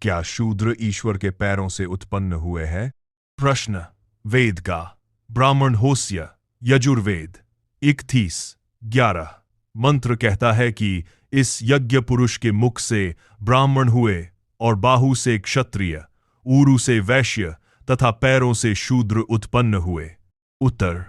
क्या शूद्र ईश्वर के पैरों से उत्पन्न हुए हैं? प्रश्न। वेद का ब्राह्मण होस्य यजुर्वेद 31:11 मंत्र कहता है कि इस यज्ञ पुरुष के मुख से ब्राह्मण हुए और बाहु से क्षत्रिय, ऊरु से वैश्य तथा पैरों से शूद्र उत्पन्न हुए। उत्तर।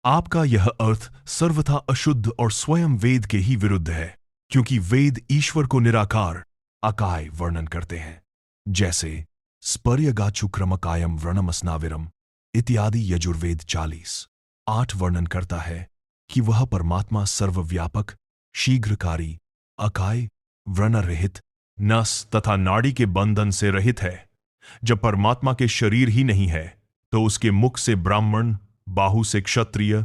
आपका यह अर्थ सर्वथा अशुद्ध और स्वयं वेद के ही विरुद्ध है, क्योंकि वेद ईश्वर को निराकार अकाय वर्णन करते हैं, जैसे स्पर्यगाचु क्रमकायम व्रणमस्नाविरम इत्यादि। यजुर्वेद 40:8 वर्णन करता है कि वह परमात्मा सर्वव्यापक, शीघ्रकारी, अकाय, व्रणरहित, नस तथा नाड़ी के बंधन से रहित है। जब परमात्मा के शरीर ही नहीं है तो उसके मुख से ब्राह्मण, बाहु से क्षत्रिय,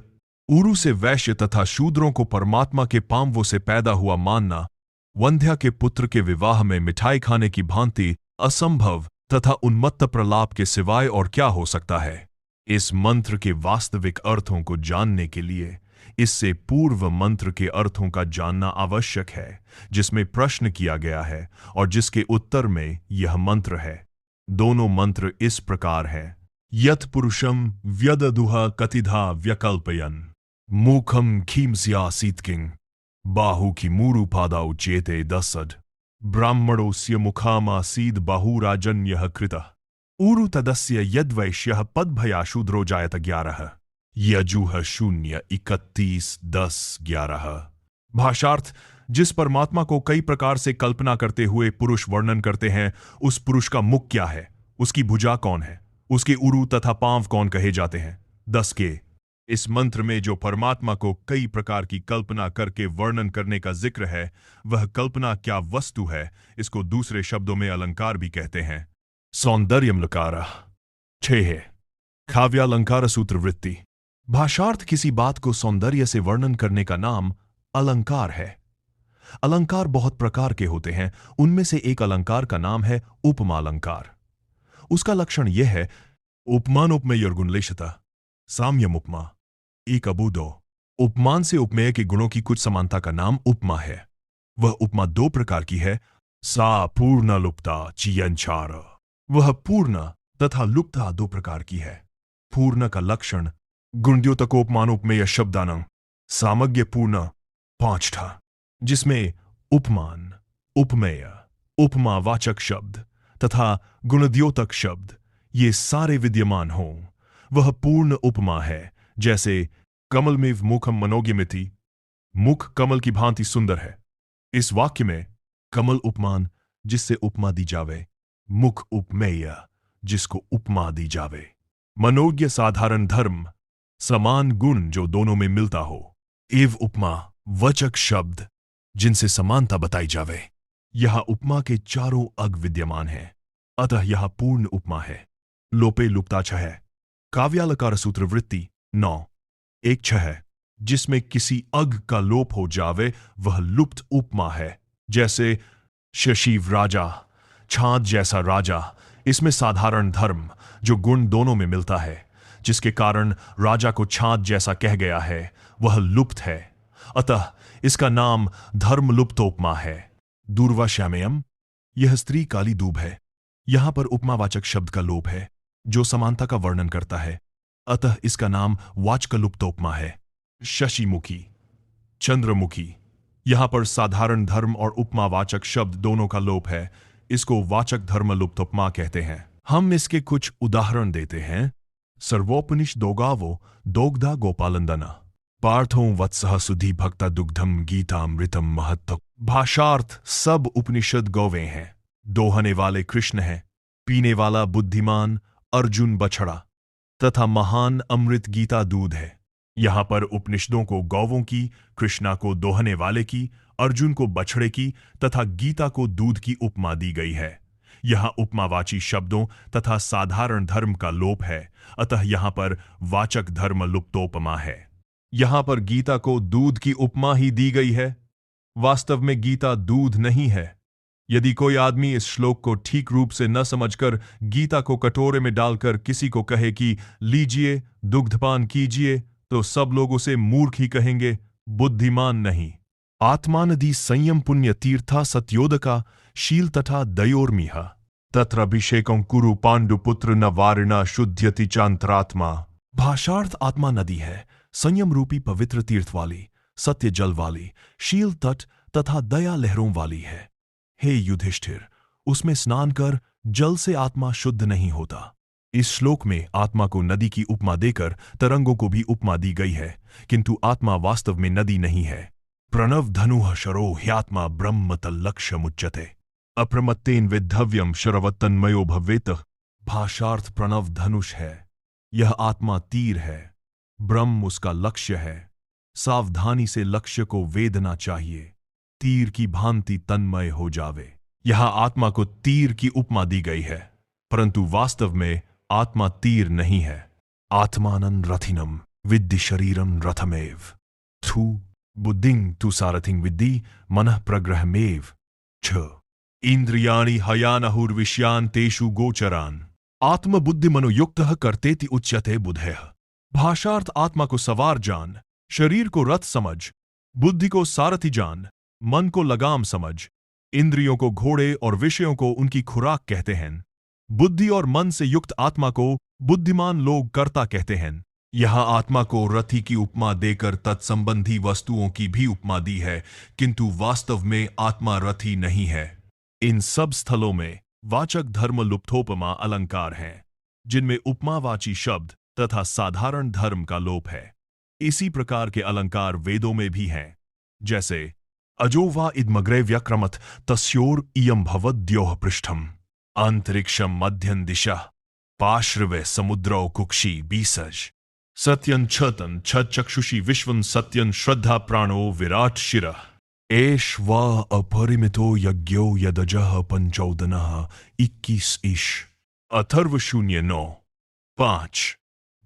ऊरु से वैश्य तथा शूद्रों को परमात्मा के पांवों से पैदा हुआ मानना वंध्या के पुत्र के विवाह में मिठाई खाने की भांति असंभव तथा उन्मत्त प्रलाप के सिवाय और क्या हो सकता है। इस मंत्र के वास्तविक अर्थों को जानने के लिए इससे पूर्व मंत्र के अर्थों का जानना आवश्यक है, जिसमें प्रश्न किया गया है और जिसके उत्तर में यह मंत्र है। दोनों मंत्र इस प्रकार हैं। यत् पुरुषम व्यददुह कतिधा व्यकल्पयन् मूखम खीमस्यासीत्किं बाहु की मूरुपादा उच्येते दसद ब्राह्मणोस्य मुखामासीद बाहुराजन्यः कृतः ऊरु तदस्य यद्वैश्यः पद्भया शूद्रो जायत 11 यजुः 0:31-10-11। भाषार्थ। जिस परमात्मा को कई प्रकार से कल्पना करते हुए पुरुष वर्णन करते हैं, उस पुरुष का मुख क्या है, उसकी भुजा कौन है, उसके उरु तथा पांव कौन कहे जाते हैं। 10 के इस मंत्र में जो परमात्मा को कई प्रकार की कल्पना करके वर्णन करने का जिक्र है, वह कल्पना क्या वस्तु है, इसको दूसरे शब्दों में अलंकार भी कहते हैं। सौंदर्यमलकार 6 है। काव्यालंकार सूत्र वृत्ति। भाषार्थ। किसी बात को सौंदर्य से वर्णन करने का नाम अलंकार है। अलंकार बहुत प्रकार के होते हैं। उनमें से एक अलंकार का नाम है उपमालंकार। उसका लक्षण यह है, उपमान उपमेयर्गुणलेशता साम्यम उपमा एक अबूदो। उपमान से उपमेय के गुणों की कुछ समानता का नाम उपमा है। वह उपमा 2 प्रकार की है। सा पूर्ण लुप्ता चियंचार। वह पूर्ण तथा लुप्ता 2 प्रकार की है। पूर्ण का लक्षण गुणद्योतकोपमानोपमेय शब्दानं सामग्य पूर्ण 5 था, जिसमें उपमान, उपमेय, उपमावाचक शब्द तथा गुणद्योतक शब्द ये सारे विद्यमान हों। वह पूर्ण उपमा है। जैसे कमलमेव मुखम मनोज्ञमिति, मुख कमल की भांति सुंदर है। इस वाक्य में कमल उपमान जिससे उपमा दी जावे, मुख उपमेय जिसको उपमा दी जावे। मनोज्ञ साधारण धर्म, समान गुण जो दोनों में मिलता हो। एव उपमा वचक शब्द जिनसे समानता बताई जावे। यह उपमा के चारों अग विद्यमान है, अतः यह पूर्ण उपमा है। लोपे लुप्ता 6 है। काव्यालकार सूत्र वृत्ति 9:1-6 जिसमें किसी अग का लोप हो जावे वह लुप्त उपमा है। जैसे शशिव राजा, छांद जैसा राजा। इसमें साधारण धर्म जो गुण दोनों में मिलता है, जिसके कारण राजा को छांद जैसा कह गया है, वह लुप्त है, अतः इसका नाम धर्म लुप्तोपमा है। दूर्वा श्यामयम, यह स्त्री काली दूब है। यहां पर उपमावाचक शब्द का लोप है जो समानता का वर्णन करता है, अतः इसका नाम वाचक लुप्तोपमा है। शशिमुखी, चंद्रमुखी, यहां पर साधारण धर्म और उपमावाचक शब्द दोनों का लोप है। इसको वाचक धर्म लुप्तोपमा कहते हैं। हम इसके कुछ उदाहरण देते हैं। सर्वोपनिष दोगावो दोग्धा गोपालंदना पार्थो वत्सः सुधी भक्ता दुग्धम गीतामृतम महत्व। भाषार्थ। सब उपनिषद गौवें हैं। दोहने वाले कृष्ण हैं, पीने वाला बुद्धिमान अर्जुन बछड़ा तथा महान अमृत गीता दूध है। यहां पर उपनिषदों को गौवों की, कृष्णा को दोहने वाले की, अर्जुन को बछड़े की तथा गीता को दूध की उपमा दी गई है। यहां उपमावाची शब्दों तथा साधारण धर्म का लोप है, अतः यहां पर वाचक धर्म लुप्तोपमा है। यहां पर गीता को दूध की उपमा ही दी गई है। वास्तव में गीता दूध नहीं है। यदि कोई आदमी इस श्लोक को ठीक रूप से न समझकर गीता को कटोरे में डालकर किसी को कहे कि लीजिए दुग्धपान कीजिए, तो सब लोग उसे मूर्ख ही कहेंगे, बुद्धिमान नहीं। आत्मानदी संयम पुण्य तीर्था सत्योदका शील तथा दयोर्मिहा। तत्राभिषेकं कुरु पांडुपुत्र न वारिणा शुद्ध्यति चांतरात्मा। भाषार्थ आत्मा नदी है, संयम रूपी पवित्र तीर्थ वाली, सत्य जल वाली, शील तट तथा दया लहरों वाली है। हे युधिष्ठिर, उसमें स्नान कर, जल से आत्मा शुद्ध नहीं होता। इस श्लोक में आत्मा को नदी की उपमा देकर तरंगों को भी उपमा दी गई है, किंतु आत्मा वास्तव में नदी नहीं है। प्रणव धनुः शरो ह्यात्मा ब्रह्म तल्लक्ष्य मुच्यते अप्रमत्तेन विद्धव्यम शरवत्तन्मयो भवेत। भाषार्थ प्रणव धनुष है, यह आत्मा तीर है, ब्रह्म उसका लक्ष्य है। सावधानी से लक्ष्य को वेदना चाहिए, तीर की भांति तन्मय हो जावे। यहां आत्मा को तीर की उपमा दी गई है, परंतु वास्तव में आत्मा तीर नहीं है। आत्मानं रथिनम विद्धि शरीरम रथमेव। थू बुद्धिं तु सारथिं विद्धि मनः प्रग्रहमेव छ। इंद्रियाणि हयानहुर्विषयान् तेषु गोचरान् आत्मबुद्धि मनोयुक्तः कर्तेति उच्यते बुधेः। भाषार्थ आत्मा को सवार जान, शरीर को रथ समझ, बुद्धि को सारथी जान, मन को लगाम समझ, इंद्रियों को घोड़े और विषयों को उनकी खुराक कहते हैं। बुद्धि और मन से युक्त आत्मा को बुद्धिमान लोग कर्ता कहते हैं। यहां आत्मा को रथी की उपमा देकर तत्संबंधी वस्तुओं की भी उपमा दी है, किंतु वास्तव में आत्मा रथी नहीं है। इन सब स्थलों में वाचक धर्म लुप्तोपमा अलंकार हैं, जिनमें उपमावाची शब्द तथा साधारण धर्म का लोप है। इसी प्रकार के अलंकार वेदों में भी हैं, जैसे अजो वा इदमग्रे व्यक्रमत तस्योर इयं भवद्योः पृष्ठम अंतरिक्षम मध्यं दिशा पार्श्वे समुद्रौ कुक्षी बीसज सत्यं छतन छचक्षुषी विश्वं सत्यं श्रद्धा प्राणो विराट शिरः एष वा अपरिमितो यज्ञो यदजः पंचौदनः 21 ईश। अथर्व 0:9-5।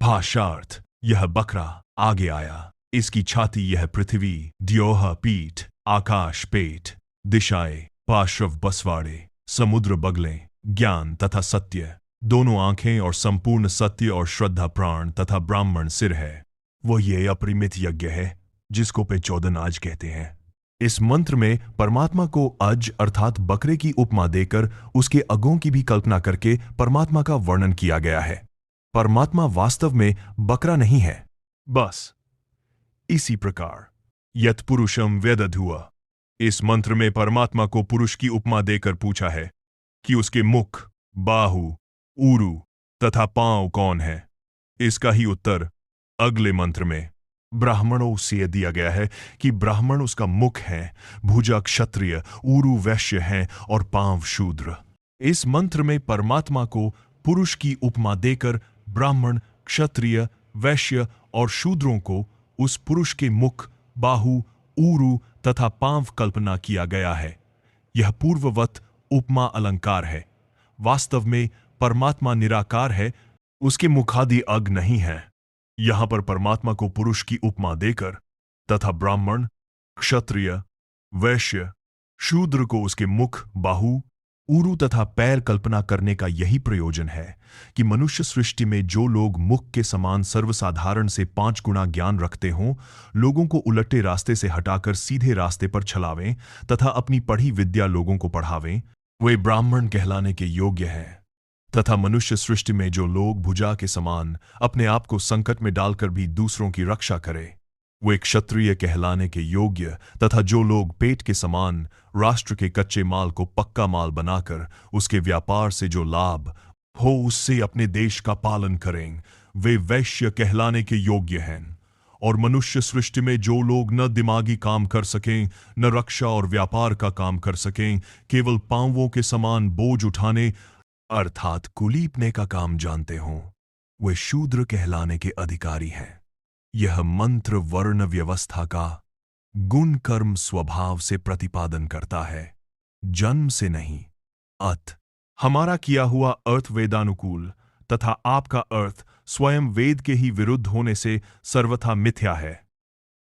भाषार्थ यह बकरा आगे आया, इसकी छाती यह पृथ्वी, द्योह पीठ, आकाश पेट, दिशाएं पार्श्व बसवाड़े, समुद्र बगलें, ज्ञान तथा सत्य दोनों आंखें और संपूर्ण सत्य और श्रद्धा प्राण तथा ब्राह्मण सिर है। वो ये अपरिमित यज्ञ है जिसको पेचौदन आज कहते हैं। इस मंत्र में परमात्मा को अज अर्थात बकरे की उपमा देकर उसके अगों की भी कल्पना करके परमात्मा का वर्णन किया गया है। परमात्मा वास्तव में बकरा नहीं है। बस इसी प्रकार यत पुरुषम व्यदधुआ, इस मंत्र में परमात्मा को पुरुष की उपमा देकर पूछा है कि उसके मुख, बाहु, ऊरु तथा पांव कौन है। इसका ही उत्तर अगले मंत्र में ब्राह्मणों से दिया गया है कि ब्राह्मण उसका मुख है, भुजा क्षत्रिय, ऊरु वैश्य है और पांव शूद्र। इस मंत्र में परमात्मा को पुरुष की उपमा देकर ब्राह्मण, क्षत्रिय, वैश्य और शूद्रों को उस पुरुष के मुख, बाहु, ऊरु तथा पांव कल्पना किया गया है। यह पूर्ववत उपमा अलंकार है। वास्तव में परमात्मा निराकार है, उसके मुखादि अग नहीं है। यहां पर परमात्मा को पुरुष की उपमा देकर तथा ब्राह्मण, क्षत्रिय, वैश्य, शूद्र को उसके मुख, बाहु, ऊरु तथा पैर कल्पना करने का यही प्रयोजन है कि मनुष्य सृष्टि में जो लोग मुख के समान सर्वसाधारण से 5 गुना ज्ञान रखते हों, लोगों को उलटे रास्ते से हटाकर सीधे रास्ते पर चलावें तथा अपनी पढ़ी विद्या लोगों को पढ़ावें, वे ब्राह्मण कहलाने के योग्य हैं। तथा मनुष्य सृष्टि में जो लोग भुजा के समान अपने आप को संकट में डालकर भी दूसरों की रक्षा करें, वे क्षत्रिय कहलाने के योग्य। तथा जो लोग पेट के समान राष्ट्र के कच्चे माल को पक्का माल बनाकर उसके व्यापार से जो लाभ हो उससे अपने देश का पालन करें, वे वैश्य कहलाने के योग्य हैं। और मनुष्य सृष्टि में जो लोग न दिमागी काम कर सकें, न रक्षा और व्यापार का काम कर सकें, केवल पांवों के समान बोझ उठाने अर्थात कुलीपने का काम जानते हों, वे शूद्र कहलाने के अधिकारी हैं। यह मंत्र वर्ण व्यवस्था का गुण कर्म स्वभाव से प्रतिपादन करता है, जन्म से नहीं। अत हमारा किया हुआ अर्थ वेदानुकूल तथा आपका अर्थ स्वयं वेद के ही विरुद्ध होने से सर्वथा मिथ्या है।